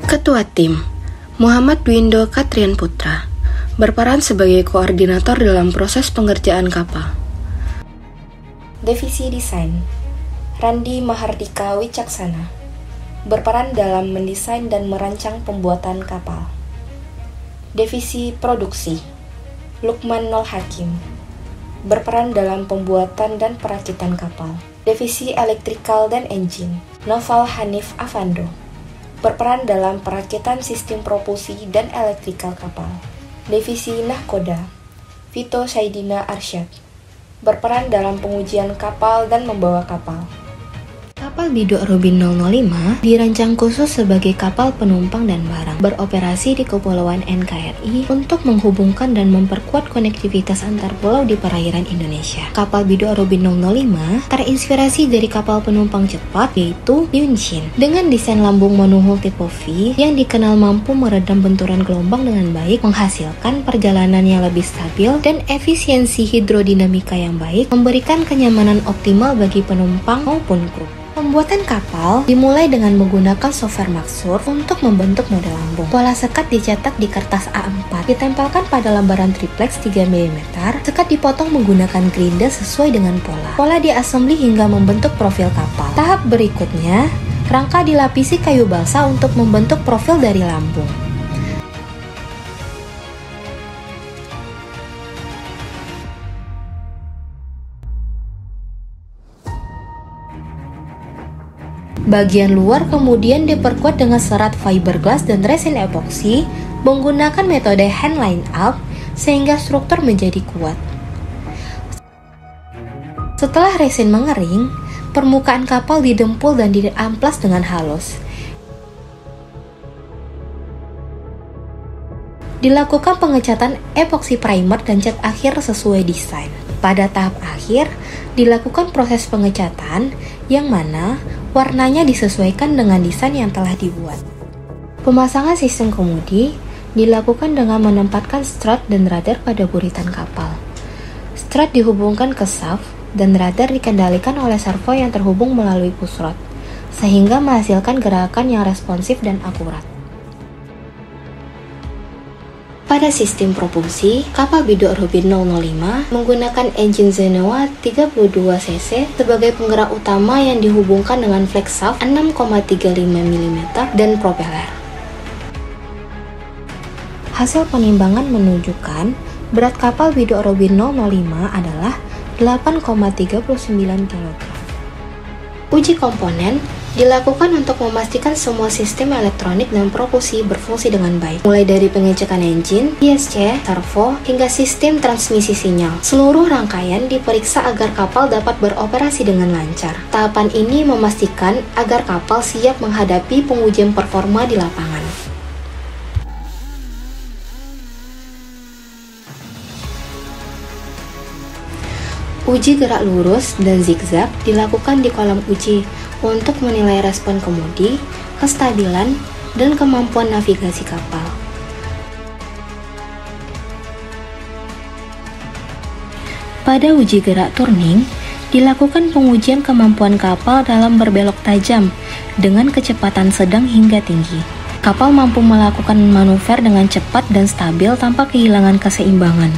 Ketua Tim, Muhammad Dwindo Katrian Putra, berperan sebagai koordinator dalam proses pengerjaan kapal. Divisi Desain, Randi Mahardika Wicaksana, berperan dalam mendesain dan merancang pembuatan kapal. Divisi Produksi, Lukman Nol Hakim, berperan dalam pembuatan dan perakitan kapal. Divisi Electrical dan Engine, Noval Hanif Avando, berperan dalam perakitan sistem propulsi dan elektrikal kapal. Divisi Nahkoda, Vito Saidina Arsyad, berperan dalam pengujian kapal dan membawa kapal. Kapal Biduk Robin 005 dirancang khusus sebagai kapal penumpang dan barang, beroperasi di Kepulauan NKRI untuk menghubungkan dan memperkuat konektivitas antar pulau di perairan Indonesia. Kapal Biduk Robin 005 terinspirasi dari kapal penumpang cepat yaitu Yunshin, dengan desain lambung monohull tipe V yang dikenal mampu meredam benturan gelombang dengan baik, menghasilkan perjalanan yang lebih stabil dan efisiensi hidrodinamika yang baik, memberikan kenyamanan optimal bagi penumpang maupun kru. Pembuatan kapal dimulai dengan menggunakan software Maxur untuk membentuk model lambung. Pola sekat dicetak di kertas A4, ditempelkan pada lembaran triplex 3 mm. Sekat dipotong menggunakan grinder sesuai dengan pola. Pola diassembly hingga membentuk profil kapal. Tahap berikutnya, rangka dilapisi kayu balsa untuk membentuk profil dari lambung. Bagian luar kemudian diperkuat dengan serat fiberglass dan resin epoksi menggunakan metode hand line up sehingga struktur menjadi kuat. Setelah resin mengering, permukaan kapal didempul dan diamplas dengan halus. Dilakukan pengecatan epoksi primer dan cat akhir sesuai desain. Pada tahap akhir, dilakukan proses pengecatan yang mana warnanya disesuaikan dengan desain yang telah dibuat. Pemasangan sistem kemudi dilakukan dengan menempatkan strut dan radar pada buritan kapal. Strut dihubungkan ke shaft dan radar dikendalikan oleh servo yang terhubung melalui pusrod, sehingga menghasilkan gerakan yang responsif dan akurat. Pada sistem propulsi, kapal Biduk Robin 005 menggunakan engine Genoa 32cc sebagai penggerak utama yang dihubungkan dengan flex shaft 6,35 mm dan propeller. Hasil penimbangan menunjukkan berat kapal Biduk Robin 005 adalah 8,39 kg. Uji komponen dilakukan untuk memastikan semua sistem elektronik dan propulsi berfungsi dengan baik, mulai dari pengecekan engine, ISC, servo, hingga sistem transmisi sinyal. Seluruh rangkaian diperiksa agar kapal dapat beroperasi dengan lancar. Tahapan ini memastikan agar kapal siap menghadapi pengujian performa di lapangan. Uji gerak lurus dan zigzag dilakukan di kolam uji untuk menilai respon kemudi, kestabilan, dan kemampuan navigasi kapal. Pada uji gerak turning, dilakukan pengujian kemampuan kapal dalam berbelok tajam dengan kecepatan sedang hingga tinggi. Kapal mampu melakukan manuver dengan cepat dan stabil tanpa kehilangan keseimbangan.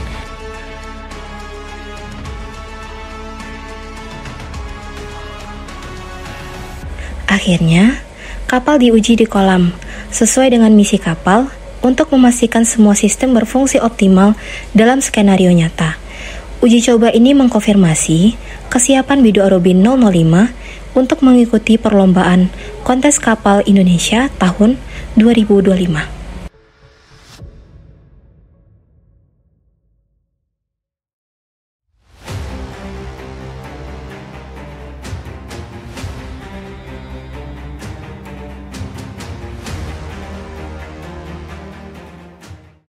Akhirnya, kapal diuji di kolam sesuai dengan misi kapal untuk memastikan semua sistem berfungsi optimal dalam skenario nyata. Uji coba ini mengkonfirmasi kesiapan Biduk Robin 005 untuk mengikuti perlombaan kontes kapal Indonesia tahun 2025.